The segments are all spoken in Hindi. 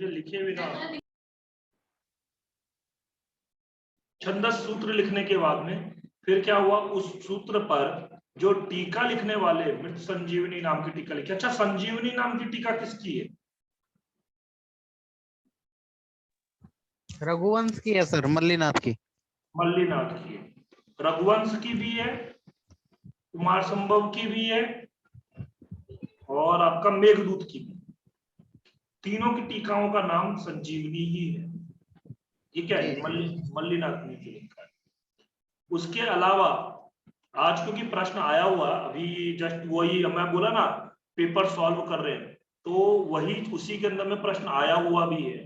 मुझे लिखे बिना छंदस सूत्र लिखने के बाद में फिर क्या हुआ, उस सूत्र पर जो टीका लिखने वाले मृत संजीवनी नाम की टीका लिखी। अच्छा, संजीवनी नाम की टीका किसकी है? रघुवंश की है सर, मल्लीनाथ की। मल्लीनाथ की है। रघुवंश की भी है, कुमार संभव की भी है, और आपका मेघदूत की भी। तीनों की टीकाओं का नाम संजीवनी ही है। ठीक है, मल्लीनाथ ने लिखा है। उसके अलावा आज क्योंकि प्रश्न आया हुआ अभी जस्ट वही मैं बोला ना, पेपर सॉल्व कर रहे हैं, तो वही उसी के अंदर में प्रश्न आया हुआ भी है।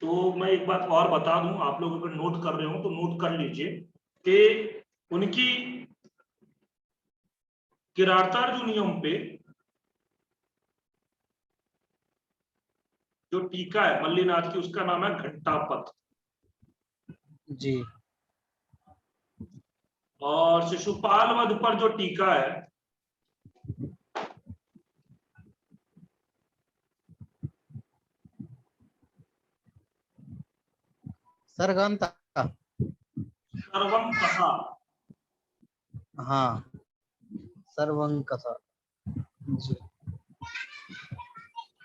तो मैं एक बात और बता दूं, आप लोग अगर नोट कर रहे हो तो नोट कर लीजिए कि उनकी किरातार्जुनियम पे जो टीका है मल्लीनाथ की, उसका नाम है घंटापथ जी। और शिशुपाल वध पर जो टीका है सरगंता। सर्वम कथा। हाँ, सर्वं कथा जी।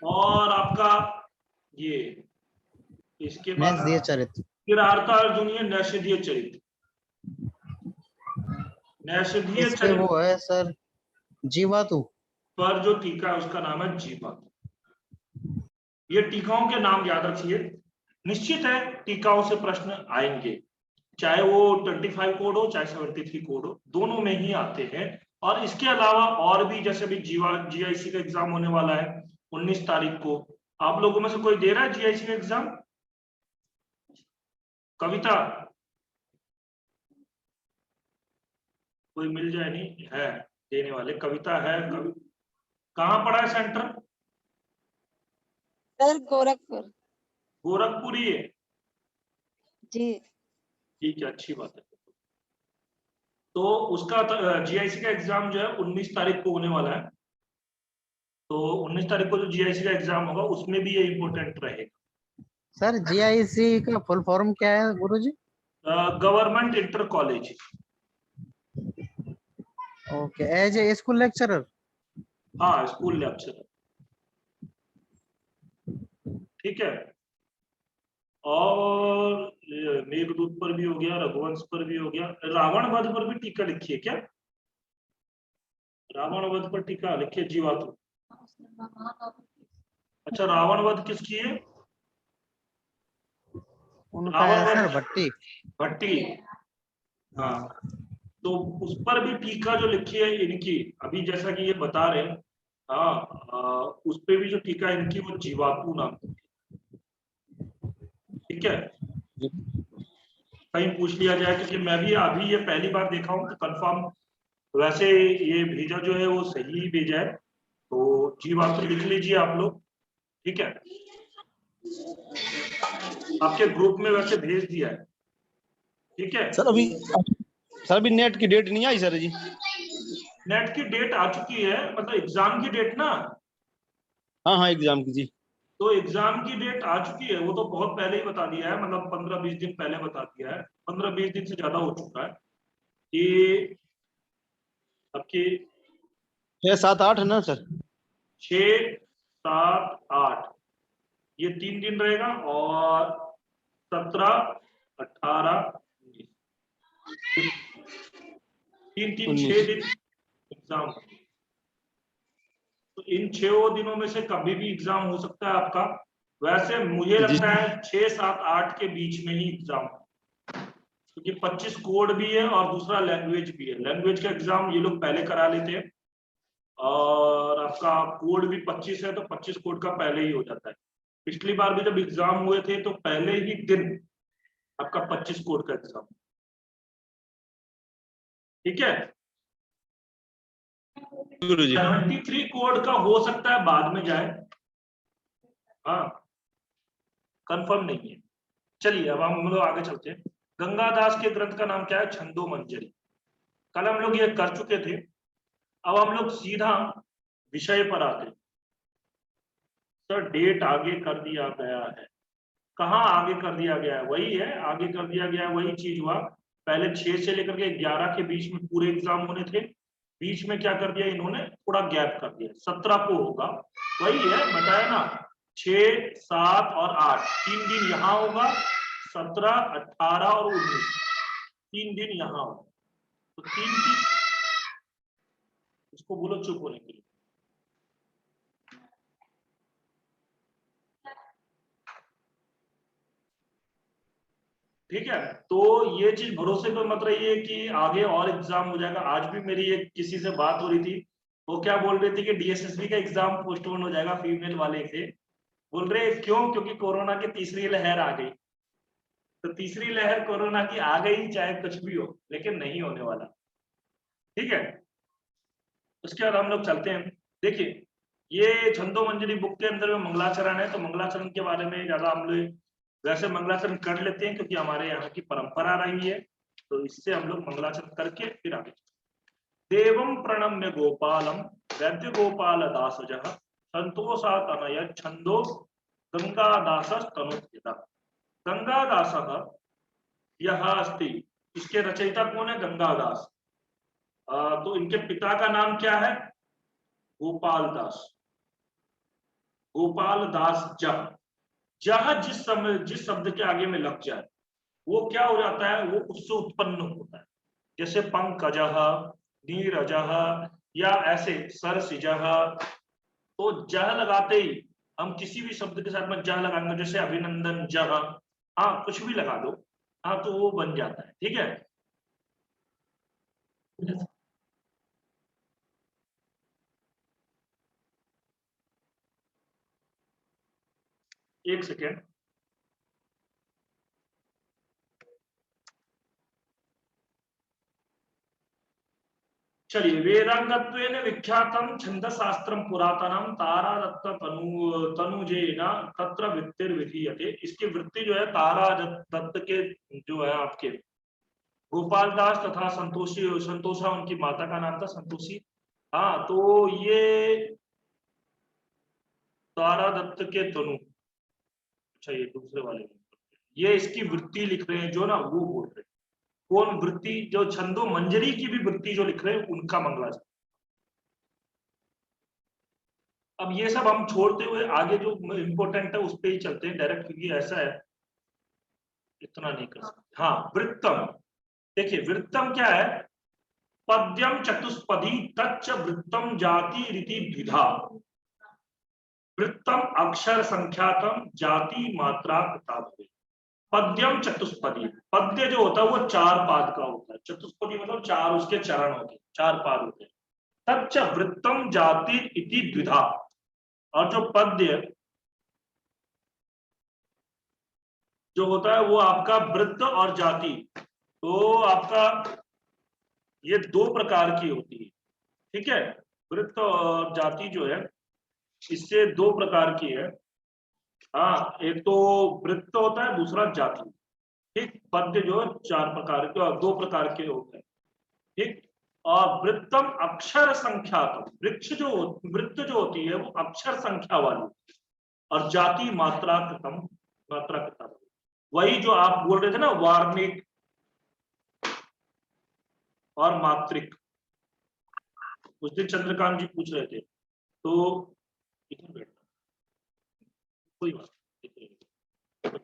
और आपका ये इसके बाद नैषधीय चरित्र। किरातार्जुनीय नैषधीय चरित्र। नैषधीय इस पे चरित्र वो है सर, जीवातु। पर जो टीका है उसका नाम है जीवातु। ये टीकाओं के नाम याद रखिए, निश्चित है टीकाओं से प्रश्न आएंगे, चाहे वो 25 कोड हो चाहे 73 कोड हो, दोनों में ही आते हैं। और इसके अलावा और भी, जैसे भी जीआईसी का एग्जाम होने वाला है 19 तारीख को। आप लोगों में से कोई दे रहा है जीआईसी का एग्जाम? कविता कोई मिल जाए, नहीं है देने वाले? कविता है, कहाँ पड़ा है सेंटर? सर गोरखपुर। गोरखपुर ही है? जी। ठीक है, अच्छी बात है। तो उसका जीआईसी का एग्जाम जो है 19 तारीख को होने वाला है। तो 19 तारीख को जो जीआईसी का एग्जाम होगा उसमें भी ये इंपॉर्टेंट रहेगा। सर जीआईसी का फुल फॉर्म क्या है गुरुजी? Government inter college. Okay, as a school lecturer. हाँ, स्कूल लेक्चरर। ठीक है, और मेघदूत पर भी हो गया, रघुवंश पर भी हो गया। रावण वध पर भी टीका लिखिए क्या? रावण वध पर टीका लिखिए जीवातु। अच्छा, रावण वध किसकी है? उनका है सर भट्टी। भट्टी। हाँ, तो उस पर भी टीका जो लिखी है इनकी, अभी जैसा कि ये बता रहे हैं, हाँ, उस पे भी जो टीका है इनकी वो जीवातु नाम की। ठीक है, कहीं पूछ लिया जाए, क्योंकि मैं भी अभी ये पहली बार देखा हूँ तो कंफर्म, वैसे ये भेजा जो है वो सही ही भेजा है, तो जीवातु लिख लीजिए आप लोग। ठीक है, आपके ग्रुप में वैसे भेज दिया है। ठीक है सर अभी नेट की डेट नहीं आई सर जी? नेट की डेट आ चुकी है, मतलब एग्जाम की डेट ना? हाँ हाँ, एग्जाम की जी। तो एग्जाम की डेट आ चुकी है, वो तो बहुत पहले ही बता दिया है, मतलब 15-20 दिन पहले बता दिया है, 15-20 दिन से ज्यादा हो चुका है कि आपकी 6, 7, 8 है ना सर? 6, 7, 8 ये 3 दिन रहेगा, और 17, 18, 19 3-3 6 दिन एग्जाम। तो इन 6 दिनों में से कभी भी एग्जाम हो सकता है आपका। वैसे मुझे लगता है 6, 7, 8 के बीच में ही एग्जाम, क्योंकि 25 कोड भी है और दूसरा लैंग्वेज भी है। लैंग्वेज का एग्जाम ये लोग पहले करा लेते हैं, और आपका कोड भी 25 है तो 25 कोड का पहले ही हो जाता है। पिछली बार भी जब एग्जाम हुए थे तो पहले ही दिन आपका 25 कोड का एग्जाम। ठीक है, 73 कोड का हो सकता है बाद में जाए, हाँ, कंफर्म नहीं है। चलिए अब हम लोग आगे चलते हैं। गंगादास के ग्रंथ का नाम क्या है? छंदो मंजरी। कल हम लोग ये कर चुके थे, अब हम लोग सीधा विषय पर आते हैं। सर डेट आगे कर दिया गया है, कहाँ आगे कर दिया गया है, वही है, आगे कर दिया गया है, वही चीज हुआ। पहले 6 से लेकर के 11 के बीच में पूरे एग्जाम होने थे, बीच में क्या कर दिया इन्होंने, थोड़ा गैप कर दिया, 17 को होगा। वही है, बताया ना, 6, 7 और 8 3 दिन यहाँ होगा, 17, 18 और 19 3 दिन यहाँ होगा। तो 3 इसको बोलो चुप होने के लिए। ठीक है, तो ये चीज भरोसे पे मत रहिए कि आगे और एग्जाम हो जाएगा। आज भी मेरी एक किसी से बात हो रही थी, वो क्या बोल रही थी कि डीएसएसबी का एग्जाम पोस्टपोन हो जाएगा, फीमेल वाले थे। बोल रहे क्यों, क्योंकि कोरोना की तीसरी लहर आ गई। तो तीसरी लहर कोरोना की आ गई, चाहे कुछ भी हो, लेकिन नहीं होने वाला। ठीक है, उसके बाद हम लोग चलते हैं। देखिए, ये छंदो मंजरी बुक के अंदर में मंगलाचरण है, तो मंगलाचरण के बारे में ज्यादा हम लोग वैसे मंगलाचरण कर लेते हैं क्योंकि हमारे यहाँ की परंपरा रही है, तो इससे हम लोग मंगलाचरण करके फिर आगे। देवं प्रणम्य गोपालम वैद्य गोपाल दास संतोषा तनय छंदो गंगादास तनुत्थिता। गंगादास यह अस्ति, इसके रचयिता कौन है, गंगादास। तो इनके पिता का नाम क्या है, गोपाल दास। गोपाल दास जह जिस शब्द के आगे में लग जाए वो क्या हो जाता है, वो उससे उत्पन्न होता है। जैसे पंकजः, नीरजः, या ऐसे सरसिजः, तो जह लगाते ही हम किसी भी शब्द के साथ में जह लगाएंगे, जैसे अभिनंदन जह, हाँ कुछ भी लगा दो, हाँ तो वो बन जाता है। ठीक है, एक सेकेंड। चलिए, वेदांगत्वेन विख्यातम छंदशास्त्रम पुरातनम तारादत्त तनुजेन तत्र वृत्तिर्विधीयते। इसकी वृत्ति जो है तारा दत्त के जो है आपके गोपाल दास तथा संतोषा उनकी माता का नाम था, संतोषी। हाँ, तो ये तारा दत्त के तनु, अच्छा ये दूसरे वाले, ये इसकी वृत्ति लिख रहे हैं जो ना, वो बोल रहे हैं कौन वृत्ति, जो छंदो मंजरी की भी वृत्ति जो लिख रहे हैं उनका मंगलाचरण। अब ये सब हम छोड़ते हुए आगे जो इंपॉर्टेंट है उस पर ही चलते हैं डायरेक्ट, क्योंकि ऐसा है इतना नहीं कर सकते। हाँ, वृत्तम, देखिए वृत्तम क्या है, पद्यम चतुष्पदी तच्च वृत्तम जाति रीति द्विधा। वृत्तम अक्षर संख्यातम जाति मात्रा किताब। पद्यम चतुष्पदी, पद्य जो होता है वो 4 पाद का होता है, चतुष्पदी मतलब 4 उसके चरण होते हैं, 4 पाद होते हैं। तच्च वृत्तम जाति इति द्विधा, और जो पद्य जो होता है वो आपका वृत्त और जाति, तो आपका ये 2 प्रकार की होती है। ठीक है, वृत्त और जाति जो है इससे 2 प्रकार की है। हाँ, एक तो वृत्त होता है, दूसरा जाति। ठीक, पद्य जो है 4 प्रकार के और 2 प्रकार के होते हैं। ठीक, और वृत्तम अक्षर संख्यातम, वृत्त जो होती है वो अक्षर संख्या वाली, और जाति मात्रा कृतम, वही जो आप बोल रहे थे ना, वार्णिक और मात्रिक, उस दिन चंद्रकांत जी पूछ रहे थे, तो इधर बैठना, कोई बात नहीं।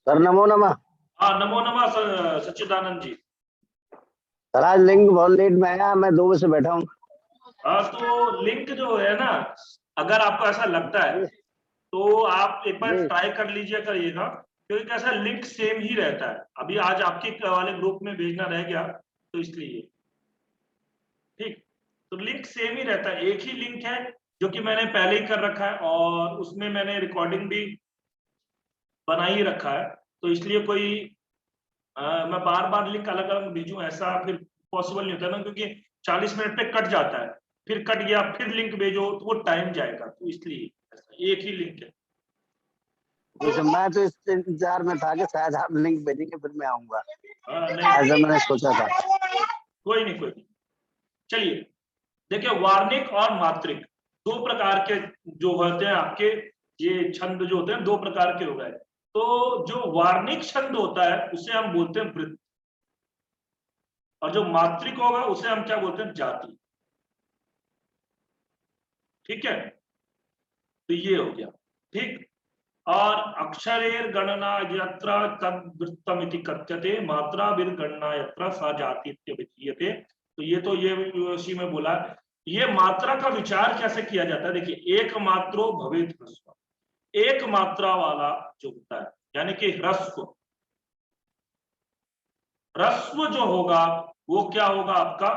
सर नमो नमः। हाँ, नमो नमः सच्चिदानंद जी। सर आज लिंक बहुत लेट में आया, मैं 2 बजे से बैठा हूँ। हाँ, तो लिंक जो है ना, अगर आपको ऐसा लगता है तो आप एक बार ट्राई कर लीजिए करिएगा, क्योंकि कैसा लिंक सेम ही रहता है। अभी आज आपके वाले ग्रुप में भेजना रह गया तो इसलिए। ठीक, तो लिंक सेम ही रहता है, एक ही लिंक है जो कि मैंने पहले ही कर रखा है, और उसमें मैंने रिकॉर्डिंग भी बना ही रखा है, तो इसलिए कोई मैं बार बार लिंक अलग अलग भेजूं ऐसा फिर पॉसिबल नहीं होता ना, क्योंकि 40 मिनट पे कट जाता है, फिर कट गया फिर लिंक भेजो तो वो टाइम जाएगा, तो इसलिए एक ही लिंक है। तो मैं तो इस इंतजार में था कि शायद आप लिंक भेजेंगे फिर मैं आऊंगा, नहीं, ऐसा मैंने सोचा था। कोई नहीं। चलिए, देखिए वार्णिक और मात्रिक 2 प्रकार के जो होते हैं आपके, ये छंद जो होते हैं 2 प्रकार के हो गए। तो जो वार्णिक छंद होता है उसे हम बोलते हैं वृत्त, और जो मात्रिक होगा उसे हम क्या बोलते हैं? जाति। ठीक है, तो ये हो गया। ठीक, और अक्षरेर गणना यत्र तद वृत्तमिति कथ्यते मात्रा विर गणना यत्र सा जाति इत्यभिधीयते। तो ये उसी में बोला। ये मात्रा का विचार कैसे किया जाता है? देखिए, एक मात्रो भवेत ह्रस्व, एक मात्रा वाला जो होता है, यानी कि ह्रस्व, ह्रस्व जो होगा वो क्या होगा आपका?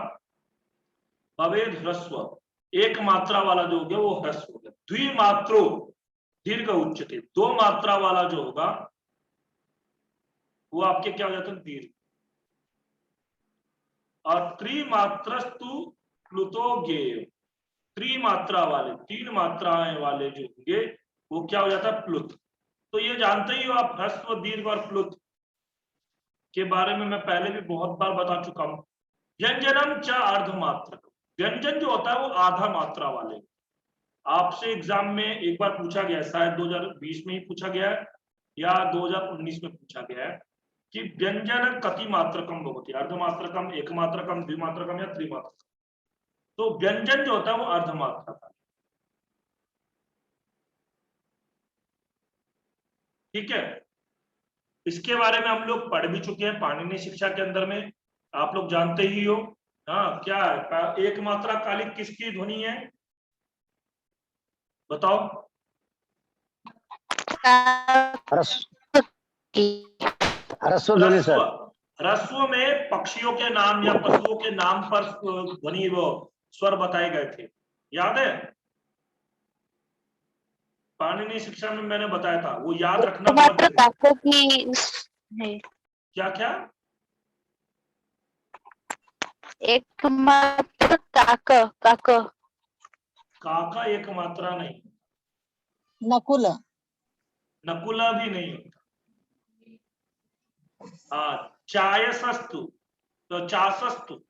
भवेद ह्रस्व, एक मात्रा वाला जो हो गया वो ह्रस्व हो गया। द्विमात्रो दीर्घ उच्चते, दो मात्रा वाला जो होगा वो आपके क्या हो जाते हैं? दीर्घ। और त्रिमात्रस्तु प्लुतो गेय, त्रिमात्रा वाले, तीन मात्राएं वाले जो होंगे वो क्या हो जाता है? प्लुत। तो ये जानते ही हो आप, ह्रस्व, दीर्घ और प्लुत के बारे में मैं पहले भी बहुत बार बता चुका हूं। व्यंजनम च अर्धमात्रक, व्यंजन जो होता है वो आधा मात्रा वाले। आपसे एग्जाम में एक बार पूछा गया, शायद 2020 में ही पूछा गया है या 2019 में पूछा गया है कि व्यंजन कति मात्रकम भवति, अर्धमात्रकम, एकमात्रकम, द्विमात्रकम या त्रिमात्रकम। तो व्यंजन जो होता है वो अर्धमात्रा का। ठीक है, इसके बारे में हम लोग पढ़ भी चुके हैं पाणिनि शिक्षा के अंदर में, आप लोग जानते ही हो। हाँ, क्या है? एक मात्रा कालिक किसकी ध्वनि है? बताओ। ह्रस्व ह्रस्व ध्वनि सर। ह्रस्व में पक्षियों के नाम या पशुओं के नाम पर ध्वनि, वो स्वर बताए गए थे, याद है? पाणिनि शिक्षा में मैंने बताया था, वो याद रखना बहुत जरूरी है। क्या क्या? एक मात्र काक, काक, काका एक मात्रा नहीं, नकुल, नकुला भी नहीं होता। हाँ, चायसस्तु, तो चासस्तु,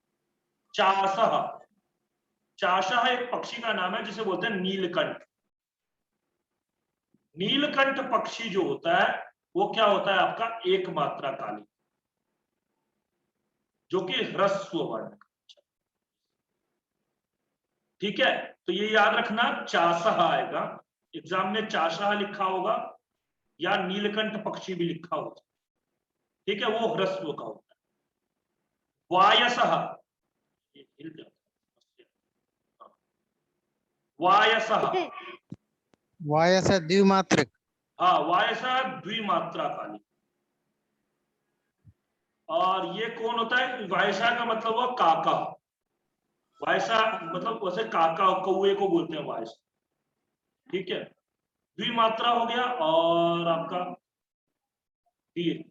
चासह, चाशह एक पक्षी का नाम है जिसे बोलते हैं नीलकंठ। नीलकंठ पक्षी जो होता है वो क्या होता है आपका? एक मात्रा काली, जो कि ह्रस्व वर्ण। ठीक है, तो ये याद रखना, चासह आएगा एग्जाम में, चाशह लिखा होगा या नीलकंठ पक्षी भी लिखा होगा। ठीक है, वो ह्रस्व का होता है। वायसह, वायसह, वायस है द्विमात्रिक। हाँ, वायसह द्विमात्रा काली। और ये कौन होता है? वायसा का मतलब हुआ काका, वायसा मतलब वैसे काका, कौए को बोलते हैं वायसा। ठीक है, द्विमात्रा हो गया। और आपका दीर्घ,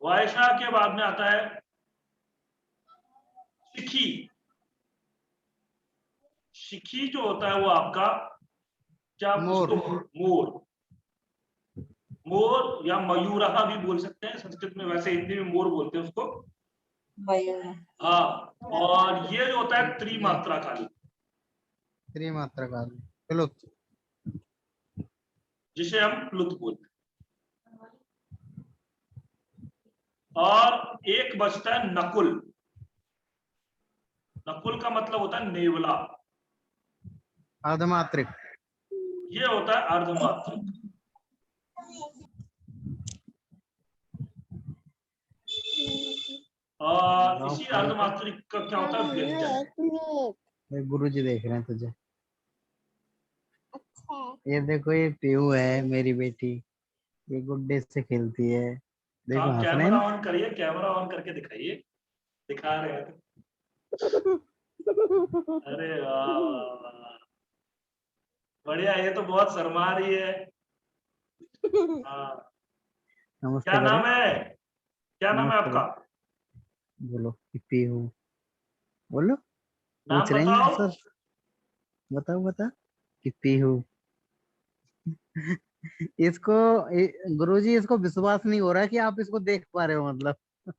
वायसा के बाद में आता है शिखी। शिखी जो होता है वो आपका क्या? मोर। मोर, मोर या मयूरहा भी बोल सकते हैं संस्कृत में, वैसे हिंदी में मोर बोलते हैं उसको। हाँ, और ये जो होता है त्रिमात्रा काली, त्रिमात्रा काली, प्लुत, जिसे हम प्लुत बोलते हैं। और एक बचता है नकुल। नकुल का मतलब होता है नेवला, अर्धमात्रिक। ये होता है अर्धमात्रिक। और इसी अर्धमात्रिक का क्या होता है? व्यंजन। गुरुजी देख रहे हैं तुझे। ये देखो, ये पीहू है मेरी बेटी, ये गुड्डे से खेलती है। देखो आप हंस रहे हैं कैमरा ना। ऑन करिए, कैमरा ऑन करके दिखाइए, दिखा रहे हैं अरे वाह वाह वाह, बढ़िया। ये तो बहुत शर्मा रही है। हाँ, नमस्ते क्या करो। नाम है? क्या नाम है नमस्ते आपका? बोलो, पीहू बोलो। नाम पूछ रहे हैं बताओ। सर, बताओ बता कि पीहू। इसको गुरुजी, इसको विश्वास नहीं हो रहा कि आप इसको देख पा रहे हो, मतलब।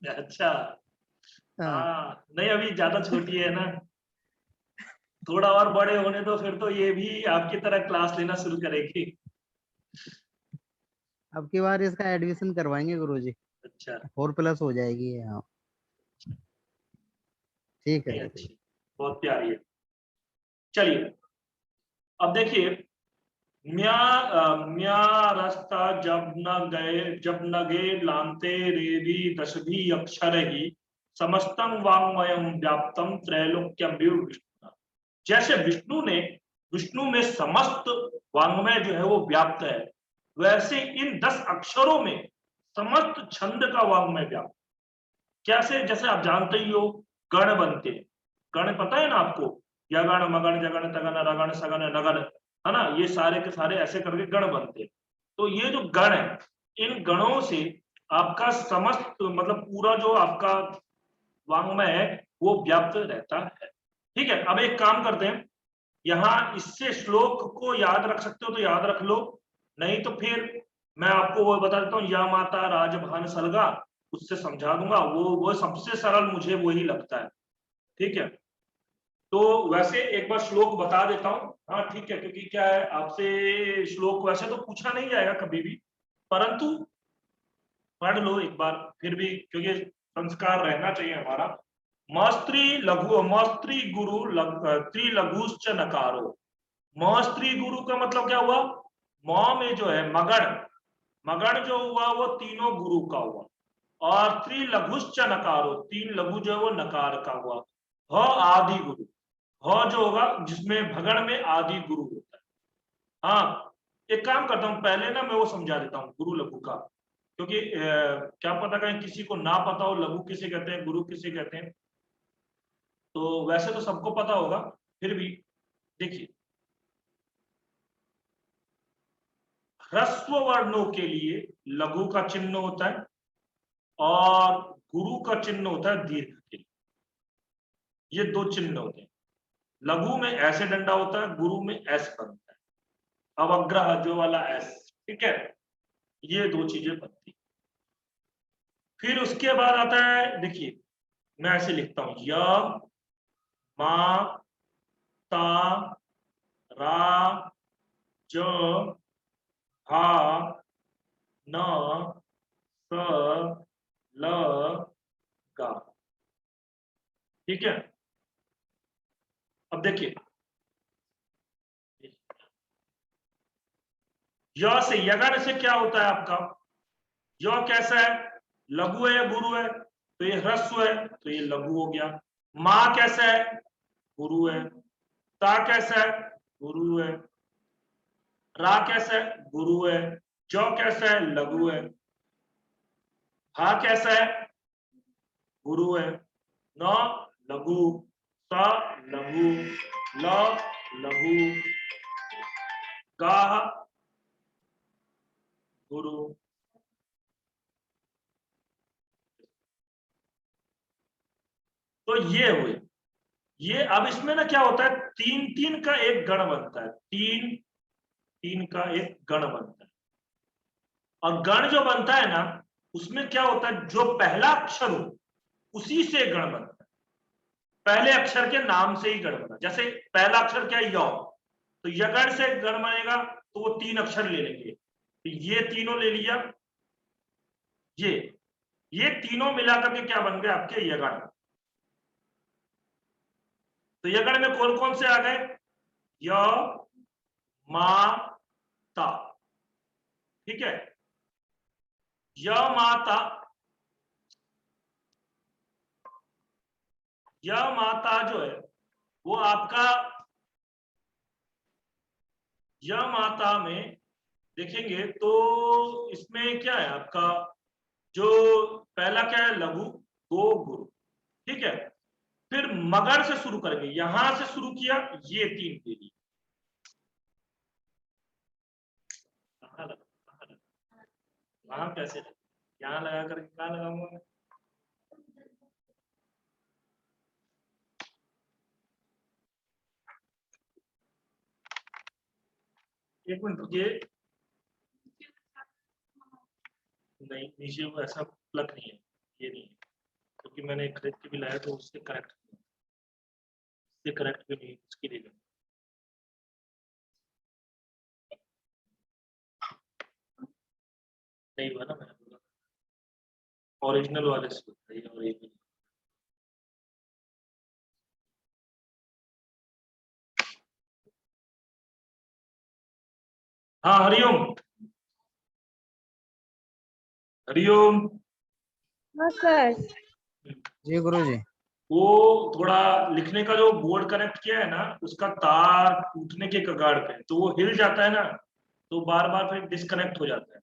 अच्छा, हाँ। हाँ, नहीं अभी ज्यादा छोटी है ना। थोड़ा और बड़े होने दो, फिर तो ये भी आपकी तरह क्लास लेना शुरू करेगी। अब की बार इसका एडमिशन करवाएंगे गुरुजी, अच्छा, 4+ हो जाएगी ये। हाँ ठीक है नहीं गुरुजी। अच्छी, बहुत प्यारी है। चलिए अब देखिए, म्या रास्ता जब न गे लांते रेवी दशभी अक्षर ही समस्तम वाङ्मयम व्याप्तम त्रैलोक्यम विष्णु। जैसे विष्णु में समस्त वाङ्मय जो है वो व्याप्त है, वैसे इन 10 अक्षरों में समस्त छंद का वाङ्मय व्याप्त। कैसे? जैसे आप जानते ही हो, गण बनते हैं, गण पता है ना आपको, यगण मगण जगण तगण रगण सगण नगण, है ना, ये सारे के सारे ऐसे करके गण बनते हैं। तो ये जो गण है, इन गणों से आपका समस्त मतलब पूरा जो आपका वाङ्मय है वो व्याप्त रहता है। ठीक है, अब एक काम करते हैं, यहाँ इससे श्लोक को याद रख सकते हो तो याद रख लो, नहीं तो फिर मैं आपको वो बता देता हूँ, या माता राजभान सलगा, उससे समझा दूंगा, वो सबसे सरल मुझे वही लगता है। ठीक है, तो वैसे एक बार श्लोक बता देता हूँ। हाँ ठीक है, क्योंकि क्या है, आपसे श्लोक वैसे तो पूछा नहीं जाएगा कभी भी, परंतु पढ़ लो एक बार फिर भी, क्योंकि संस्कार रहना चाहिए हमारा। मस्त्री लघु मस्त्री गुरु त्रिलघुश्च नकारो। मस्त्री गुरु का मतलब क्या हुआ, म में जो है मगण, मगण जो हुआ वो तीनों गुरु का हुआ, और त्रिलघुश्च नकारो, 3 लघु जो है वो नकार का हुआ। ह आदि गुरु, ह जो होगा जिसमें भगण में आदि गुरु होता है। हाँ, एक काम करता हूँ, पहले ना मैं वो समझा देता हूँ गुरु लघु का, क्योंकि क्या पता कहीं किसी को ना पता हो लघु किसे कहते हैं, गुरु किसे कहते हैं। तो वैसे तो सबको पता होगा, फिर भी देखिए, ह्रस्व वर्णों के लिए लघु का चिन्ह होता है और गुरु का चिन्ह होता है दीर्घ के लिए। ये 2 चिन्ह होते हैं, लघु में ऐसे डंडा होता है, गुरु में एस बनता है, अवग्रह जो वाला एस। ठीक है, ये 2 चीजें बनती। फिर उसके बाद आता है, देखिए मैं ऐसे लिखता हूं, य मा ता रा ज हा न स ल गा। ठीक है, अब देखिए, य से यगण से क्या होता है आपका, य कैसा है, लघु है या गुरु है, तो ये ह्रस्व है तो ये लघु हो गया। मां कैसा है, गुरु है। ता कैसा है, गुरु है। रा कैसा है, गुरु है। जो कैसा है, लघु है। हा कैसा है, गुरु है। न लघु, स लघु, ल लघु, गा गुरु। तो ये हुए, ये अब इसमें ना क्या होता है, 3-3 का एक गण बनता है, 3-3 का एक गण बनता है। और गण जो बनता है ना, उसमें क्या होता है, जो पहला अक्षर हो उसी से गण बनता है, पहले अक्षर के नाम से ही गण बना। जैसे पहला अक्षर क्या है, यौ, तो यगण से गण बनेगा तो वो 3 अक्षर ले लेंगे, तो ये तीनों ले लिया, ये तीनों मिलाकर के क्या बन गए आपके यगण। तो यगण में कौन कौन से आ गए, य मा ता। ठीक है, य माता, य माता जो है वो आपका, य माता में देखेंगे तो इसमें क्या है आपका, जो पहला क्या है, लघु, 2 गुरु। ठीक है, फिर मगर से शुरू करेंगे, यहां से शुरू किया, ये 3 दे दी। वहां कैसे, यहां लगा करके कहां लगाऊंगा मैं, एक मिनट रुकिए, नहीं नीचे वो ऐसा प्लग नहीं है, ये नहीं है, क्योंकि मैंने खरीद के भी लाया तो उससे कनेक्ट ये करेक्ट भी नहीं, इसकी नहीं। नहीं हुआ ना, मैंने बोला ओरिजिनल वाले से बताइए। और ये हाँ, हरिओम हरिओम। हाँ सर। जी गुरुजी। वो थोड़ा लिखने का जो बोर्ड कनेक्ट किया है ना, उसका तार टूटने के कगार पे, तो वो हिल जाता है ना, तो बार बार फिर डिस्कनेक्ट हो जाता है।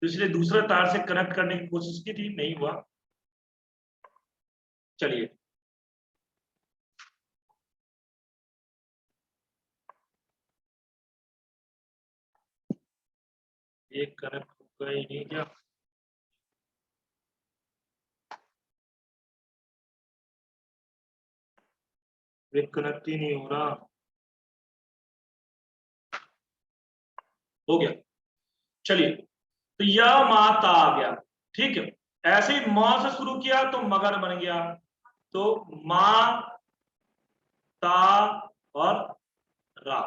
तो इसलिए दूसरे तार से कनेक्ट करने की कोशिश की थी, नहीं हुआ। चलिए, एक कनेक्ट होगा ही नहीं क्या? एक कनेक्ट ही नहीं हो रहा। हो गया, चलिए। तो यह माता आ गया, ठीक है। ऐसे ही मां से शुरू किया तो मगर बन गया, तो मां ता और रा,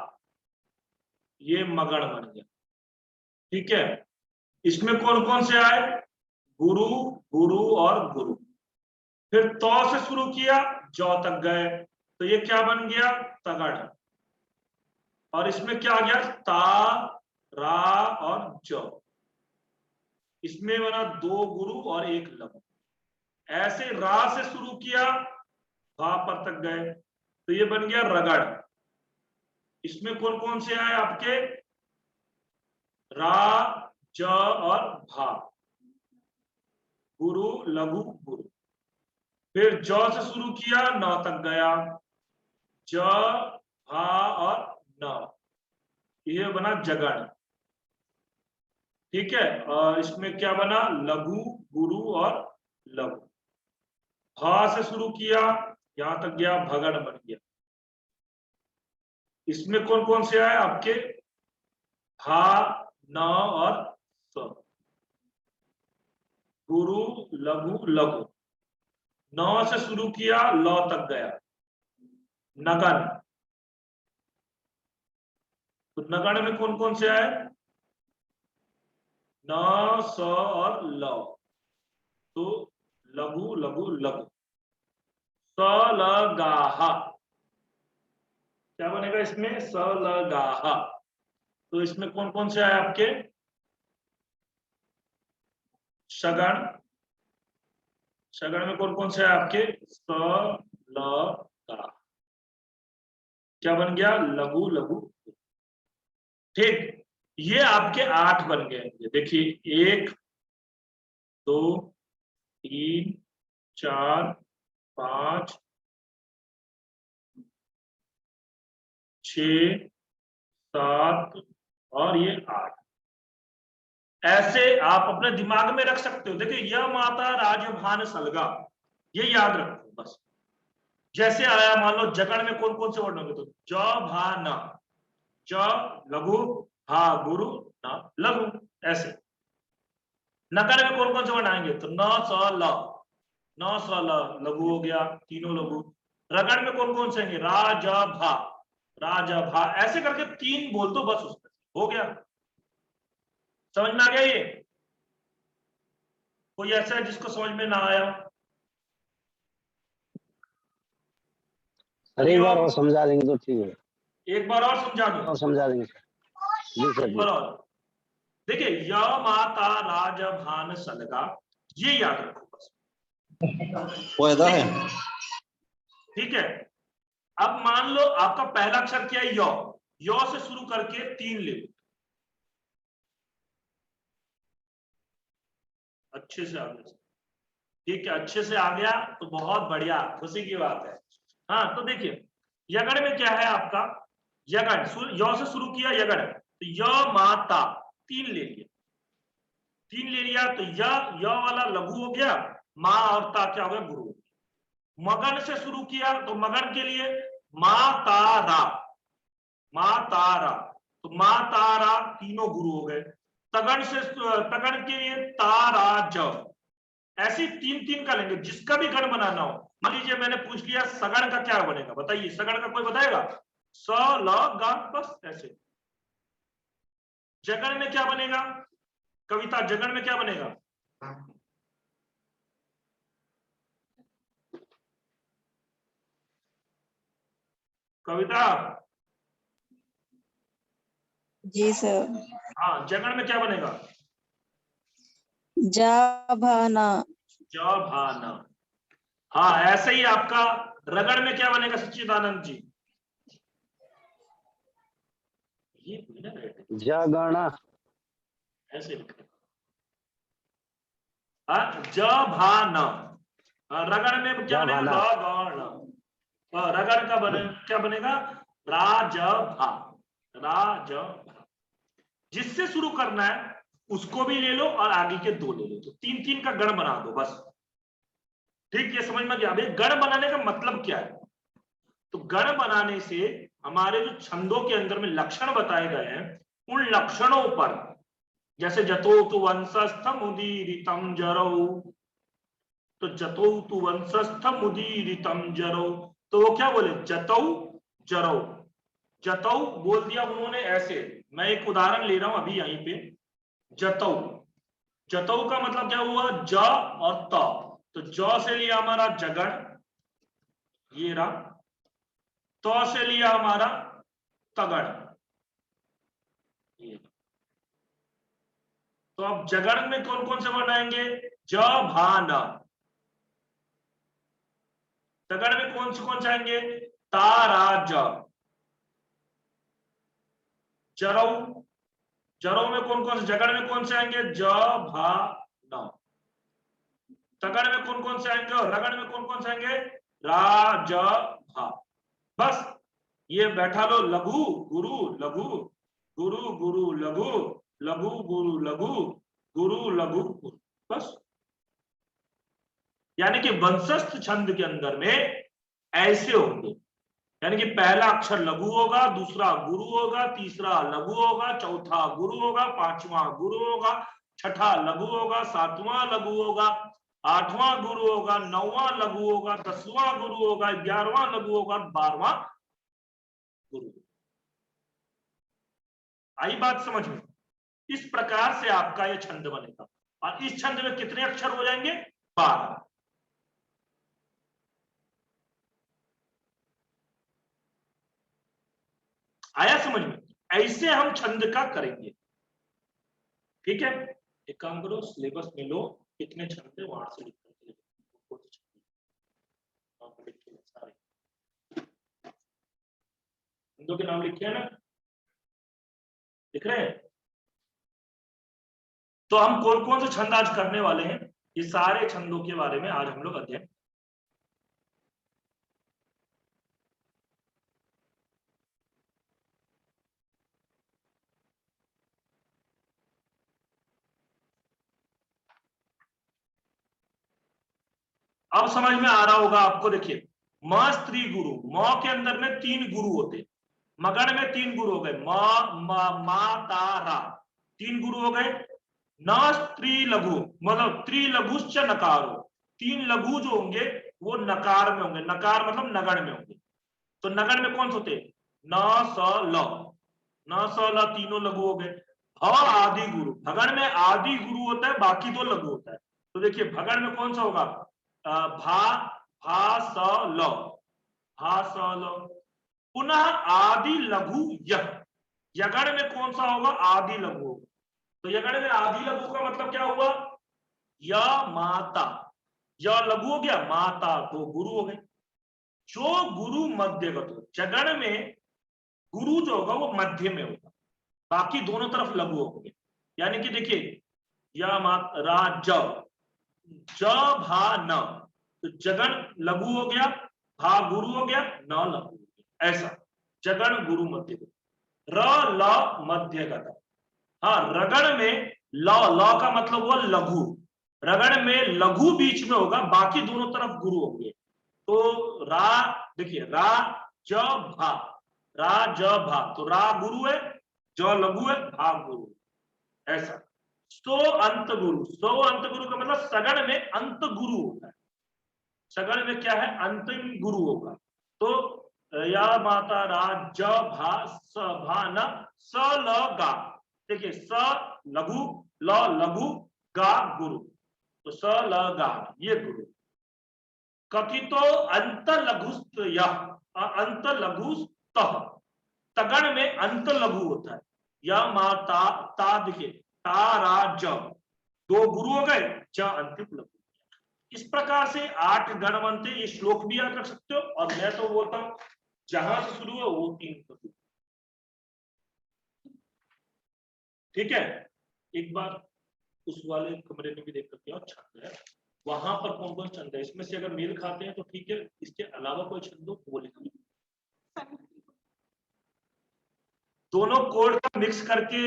ये मगड़ बन गया, ठीक है। इसमें कौन कौन से आए? गुरु, गुरु और गुरु। फिर तो से शुरू किया, जौ तक गए, तो ये क्या बन गया? तगड़। और इसमें क्या आ गया? ता, रा और जौ। इसमें बना दो गुरु और एक लघु। ऐसे रा से शुरू किया, भा पर तक गए, तो ये बन गया रगड़। इसमें कौन कौन से आए आपके? रा, ज और भा, गुरु लघु गुरु। फिर ज से शुरू किया, न तक गया, ज, भा और न, ये बना जगड़, ठीक है। और इसमें क्या बना? लघु गुरु और लघु। भा से शुरू किया, यहां तक गया, भगड़ बन गया। इसमें कौन कौन से आए आपके? हा, न और स, गुरु लघु लघु। न से शुरू किया, ल तक गया, नगन। तो नगन में कौन कौन से आए? न, स और ल, तो लघु लघु लघु। स ल गाहा, क्या बनेगा इसमें? स ल गाहा। तो इसमें कौन कौन से आए आपके? शगण। शगण में कौन कौन से आए आपके? स ल गा, क्या बन गया? लघु लघु, ठीक। ये आपके 8 बन गए। देखिए 1 2 3 4 5 6 7 और ये 8। ऐसे आप अपने दिमाग में रख सकते हो। देखिए, यह माता राजभान सलगा, ये याद रखो बस। जैसे आया, मान लो जगड़ में कौन कौन से वर्ड होंगे, तो ज भा न, ज लघु, भा गुरु, न लघु। ऐसे नगर में कौन कौन से वर्ण आएंगे, तो न स ल, न स ल लघु हो गया, तीनों लघु। रगड़ में कौन कौन से आएंगे? राज भा, राज भा। ऐसे करके 3 बोल दो बस, उसमें हो गया। समझ में आ गया? ये कोई ऐसा है जिसको समझ में ना आया? अरे एक बार और समझा देंगे तो ठीक है। एक बार और समझा दूं? और समझा देंगे सर। जी सर, एक बार और। देखिए, य माता राज भान सलगा, ये याद रखो बस। वायदा है। ठीक है। अब मान लो आपका पहला अक्षर क्या है? यो। यो से शुरू करके 3 ले लो, अच्छे से आ गया। ठीक है, अच्छे से आ गया तो बहुत बढ़िया, खुशी की बात है। हाँ, तो देखिए यगड़ में क्या है आपका? यगड़, यो से शुरू किया, यगड़, तो य माता 3 ले लिया, 3 ले लिया, तो य वाला लघु हो गया, माँ और ता क्या हो गया? गुरु। मगन से शुरू किया, तो मगन के लिए माँ तारा, माँ तारा, तो माँ तारा, तीनों गुरु हो गए। तगड़ से, तगड़ के लिए तारा ज, ऐसे तीन तीन का लेंगे, जिसका भी गण बनाना हो। मान लीजिए मैंने पूछ लिया सगण का क्या बनेगा, बताइए सगण का कोई बताएगा? स ल ग, बस ऐसे। जगण में क्या बनेगा? कविता जगण में क्या बनेगा? कविता जी सर। हाँ, जगण में क्या बनेगा? जाभाना। जभाना। हाँ, ऐसे ही आपका रगड़ में क्या बनेगा सच्चिदानंद जी? ये जगणा। ऐसे लिखा। जभाना। रगड़ में क्या बनेगा? लगण। रगड़ का बने क्या बनेगा? राजभा। राजभा। जिससे शुरू करना है उसको भी ले लो और आगे के दो ले लो, तो तीन तीन का गण बना दो बस। ठीक, ये समझ में गया? अभी गण बनाने का मतलब क्या है? तो गण बनाने से हमारे जो छंदों के अंदर में लक्षण बताए गए हैं, उन लक्षणों पर, जैसे जतो तु वंशस्थ मुदीरितम जरौ, तो जतो तु वंशस्थ मुदीरितम जरौ, तो वो क्या बोले? जतौ जरौ। जतौ बोल दिया उन्होंने ऐसे। मैं एक उदाहरण ले रहा हूं अभी यहीं पे। जतौ, जतौ का मतलब क्या हुआ? ज और त। तो ज से लिया हमारा जगण, ये रहा। तो से लिया हमारा तगड़, ये। तो अब जगड़ में कौन कौन से वर्ण आएंगे? ज भान। तगड़ में कौन से आएंगे? तारा ज। जरौ, जरौ में कौन से, जगड़ में कौन से आएंगे? ज भा न। तगड़ में कौन से आएंगे और रगड़ में कौन से आएंगे? रा ज भा। बस ये बैठा लो। लघु गुरु लघु, गुरु गुरु लघु, लघु गुरु लघु, गुरु लघु गुरु, बस। यानी कि वंशस्थ छंद के अंदर में ऐसे होंगे, यानी कि पहला अक्षर लघु होगा, दूसरा गुरु होगा, तीसरा लघु होगा, चौथा गुरु होगा, पांचवा गुरु होगा, छठा लघु होगा, सातवां लघु होगा, आठवां गुरु होगा, नौवां लघु होगा, 10वां गुरु होगा, 11वां लघु होगा, 12वां गुरु। आई बात समझ में? इस प्रकार से आपका यह छंद बनेगा। और इस छंद में कितने अक्षर हो जाएंगे? 12। आया समझ में? ऐसे हम छंद का करेंगे। ठीक है, एक काम करो, सिलेबस में लो कितने छंद है वहां से लिख करके सारे छंदों के नाम लिखे हैं ना, लिख रहे हैं? तो हम कौन कौन से छंद आज करने वाले हैं, ये सारे छंदों के बारे में आज हम लोग अध्ययन। अब समझ में आ रहा होगा आपको। देखिए, म स्त्री गुरु, म के अंदर में 3 गुरु होते, मगण में 3 गुरु हो गए, मा ता रा, 3 गुरु हो गए। न स्त्री लघु मतलब त्रिलघुश्च नकारो, 3 लघु जो होंगे वो नकार में होंगे, नकार मतलब नगण में होंगे। तो नगण में कौन से होते? न स ल, न स ल तीनों लघु हो गए। भ आदि गुरु, भगण में आदि गुरु होता है, बाकी 2 लघु होता है। तो देखिए भगण में कौन सा होगा? भा भा स ल, भा स ल। पुनः आदि लघु यह, यगण में कौन सा होगा? आदि लघु होगा। तो यगण में आदि लघु का मतलब क्या हुआ? य माता, य लघु हो गया, माता 2 गुरु हो गए। जो गुरु मध्यगत हो, जगण में गुरु जो होगा वो मध्य में होगा, बाकी दोनों तरफ लघु होंगे। यानी कि देखिए य माता रा ज भा न, तो जगण लघु हो गया, भा गुरु हो गया, न लघु हो गया, ऐसा जगण गुरु मध्यगत। र ल मध्यगत। हाँ, रगड़ में ल, ल का मतलब हुआ लघु, रगड़ में लघु बीच में होगा, बाकी दोनों तरफ गुरु होंगे। तो रा, देखिए रा ज भा, रा ज भा, तो रा गुरु है, ज लघु है, भा गुरु, ऐसा। सो अंत गुरु, सो अंत गुरु का मतलब सगण में अंत गुरु होता है, सगण में क्या है, अंतिम गुरु होगा। तो या माता रा ज भा स भा न स ल गा, देखिए स लघु ल लघु गा गुरु, तो स ल गा ये गुरु। कथितो अंत लघुस्त यह, अंत लघुस्त, तगण में अंत लघु होता है। या माता ता, देखिए तारा ज, दो गुरु हो गए, ज अंतिम लघु। इस प्रकार से 8 गण बनते, ये श्लोक भी याद रख सकते हो। और मैं तो बोलता हूं जहां से शुरू है वो 3 करो। ठीक है, एक बार उस वाले कमरे में भी देख सकते हो छंद है, वहां पर कौन कौन छंद है, इसमें से अगर मेल खाते हैं तो ठीक है, इसके अलावा कोई छंद हो वो लिख लीजिए। दोनों कोड का मिक्स करके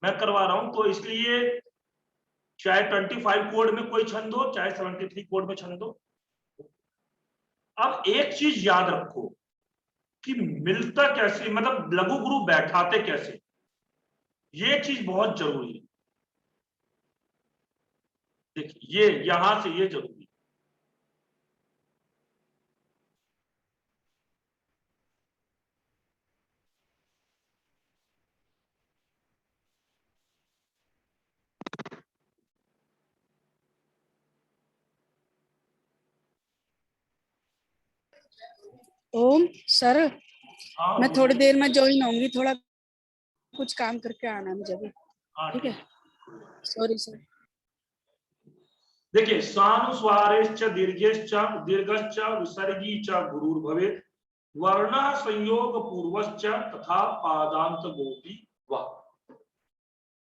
मैं करवा रहा हूं, तो इसलिए चाहे 25 कोड में कोई छंद हो, चाहे 73 कोड में छंद हो। अब एक चीज याद रखो कि मिलता कैसे, मतलब लघु गुरु बैठाते कैसे, ये चीज बहुत जरूरी है। देखिए ये यहां से ये जरूरी है। ओम सर, हाँ, मैं थोड़ी देर में ज्वाइन होंगी, थोड़ा कुछ काम करके आना है मुझे भी। हाँ, ठीक है, सॉरी सर। देखिए सानुस्वारेश्च दीर्घेश्च दीर्घश्च विसर्गी च गुरुर् भवेत्, वर्ण संयोग पूर्वश्च तथा पादांत गोपी वा।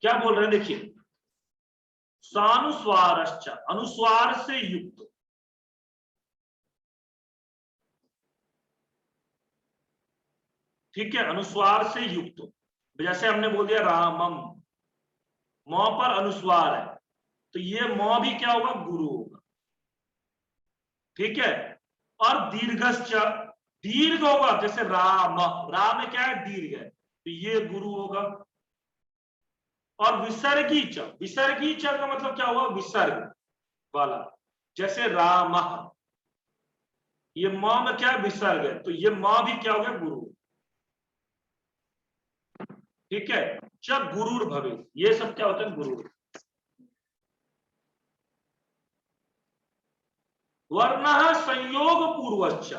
क्या बोल रहे हैं, देखिए सानुस्वारश्च, अनुस्वार से युक्त, ठीक है, अनुस्वार से युक्त। जैसे हमने बोल दिया रामम, म पर अनुस्वार है, तो ये म भी क्या होगा, गुरु होगा। ठीक है, और दीर्घश्च, दीर्घ होगा, जैसे राम, राम में क्या है, दीर्घ है, तो ये गुरु होगा। और विसर्गी च, विसर्गी च का मतलब क्या हुआ, विसर्ग वाला, जैसे राम, ये म में क्या है, विसर्ग है, तो ये म भी क्या हो गया, गुरु। ठीक है, जब गुरुर भवे, ये सब क्या होता है, गुरु। वर्ण संयोग पूर्वश्च,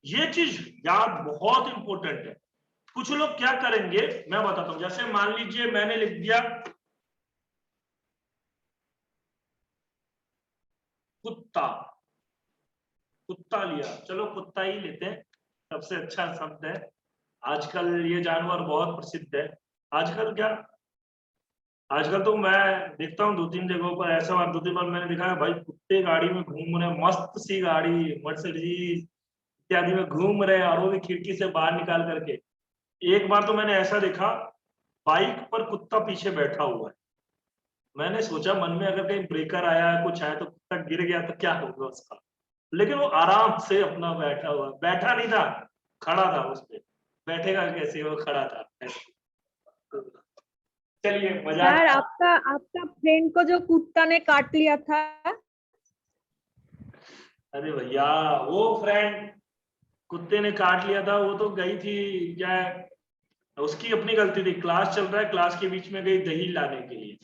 ये चीज याद बहुत इंपॉर्टेंट है। कुछ लोग क्या करेंगे मैं बताता हूं, जैसे मान लीजिए मैंने लिख दिया कुत्ता, कुत्ता लिया, चलो कुत्ता ही लेते हैं, सबसे अच्छा शब्द है, आजकल ये जानवर बहुत प्रसिद्ध है। आजकल क्या, आजकल तो मैं देखता हूँ 2-3 जगहों पर ऐसा बार, 2-3 बार मैंने देखा है भाई कुत्ते गाड़ी में घूम रहे, मस्त सी गाड़ी मर्सिडीज इत्यादि में घूम रहे हैं, और वो भी खिड़की से बाहर निकाल करके। एक बार तो मैंने ऐसा देखा, बाइक पर कुत्ता पीछे बैठा हुआ है, मैंने सोचा मन में अगर कहीं ब्रेकर आया कुछ आया तो कुत्ता गिर गया तो क्या होगा उसका, लेकिन वो आराम से अपना बैठा हुआ, बैठा नहीं था, खड़ा था, उस पे बैठेगा कैसे, वो खड़ा था ऐसे। चलिए सर मजाक। आपका आपका फ्रेंड को जो कुत्ता ने काट लिया था, अरे भैया वो फ्रेंड कुत्ते ने काट लिया था, वो तो गई थी क्या है, उसकी अपनी गलती थी, क्लास चल रहा है, क्लास के बीच में गई दही लाने के लिए,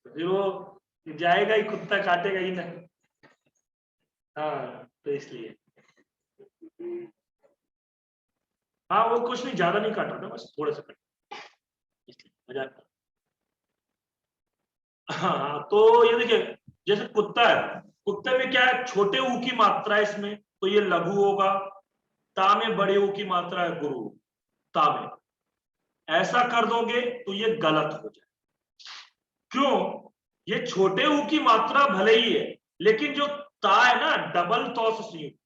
तो फिर वो जाएगा ही, कुत्ता काटेगा ही ना। हाँ तो इसलिए, हाँ वो कुछ नहीं, ज्यादा नहीं काटा था, बस थोड़ा सा काटा, इसलिए मजाक। हाँ तो ये देखिए जैसे कुत्ता है, कुत्ते में क्या है, छोटे ऊ की मात्रा है इसमें, तो ये लघु होगा। ता में बड़े ऊ की मात्रा है, गुरु, ता में। ऐसा कर दोगे तो ये गलत हो जाए, क्यों, ये छोटे ऊ की मात्रा भले ही है, लेकिन जो ता है ना डबल तौ से संयुक्त,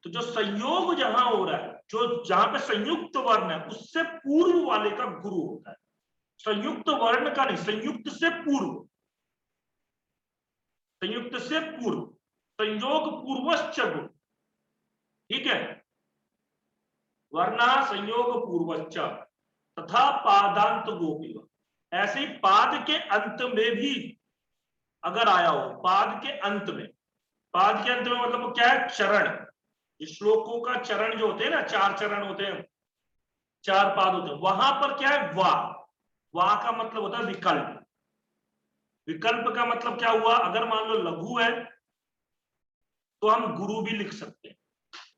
तो जो संयोग जहां हो रहा है, जो जहां पे संयुक्त वर्ण है उससे पूर्व वाले का गुरु होता है, संयुक्त वर्ण का नहीं, संयुक्त से पूर्व, संयुक्त से पूर्व, संयोग पूर्वश्च गुरु। ठीक है, वर्ण संयोग पूर्वश्च तथा पादांत गोपी, ऐसे ही पाद के अंत में भी अगर आया हो, पाद के अंत में, पाद के अंत में मतलब वो क्या है, चरण। श्लोकों का चरण जो होते हैं ना, 4 चरण होते हैं, 4 पाद होते हैं, वहां पर क्या है, वा का मतलब होता है विकल्प। विकल्प का मतलब क्या हुआ, अगर मान लो लघु है तो हम गुरु भी लिख सकते हैं,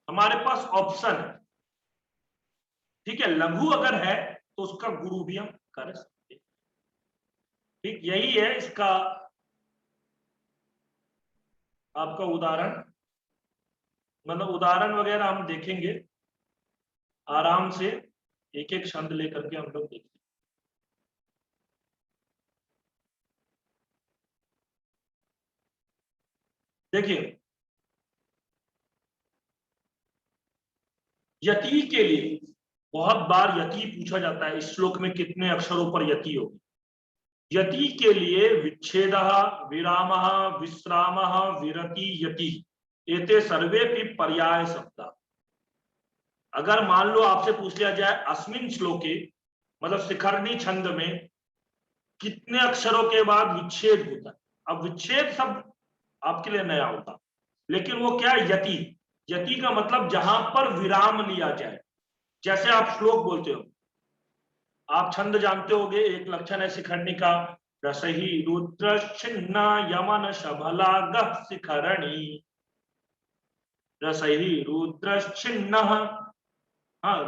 हमारे पास ऑप्शन है, ठीक है। लघु अगर है तो उसका गुरु भी हम कर सकते हैं, ठीक। यही है इसका आपका उदाहरण, मतलब उदाहरण वगैरह हम देखेंगे आराम से, एक एक छंद लेकर के हम लोग देखेंगे। देखिए, यति के लिए बहुत बार यति पूछा जाता है, इस श्लोक में कितने अक्षरों पर यति होगी। यति के लिए विच्छेद, विराम, विश्राम, विरति, यति, एते सर्वे भी पर्याय शब्द। अगर मान लो आपसे पूछ लिया जाए अस्मिन श्लोके, मतलब शिखरणी छंद में कितने अक्षरों के बाद विच्छेद होता है, अब विच्छेद शब्द आपके लिए नया होता, लेकिन वो क्या है, यति। यति का मतलब जहां पर विराम लिया जाए, जैसे आप श्लोक बोलते हो, आप छंद जानते होगे, एक लक्षण है शिखरणी का, रसही रुद्र छिन्ना यमन शबलागः शिखरणी, रसही रुद्र छिन्न, हाँ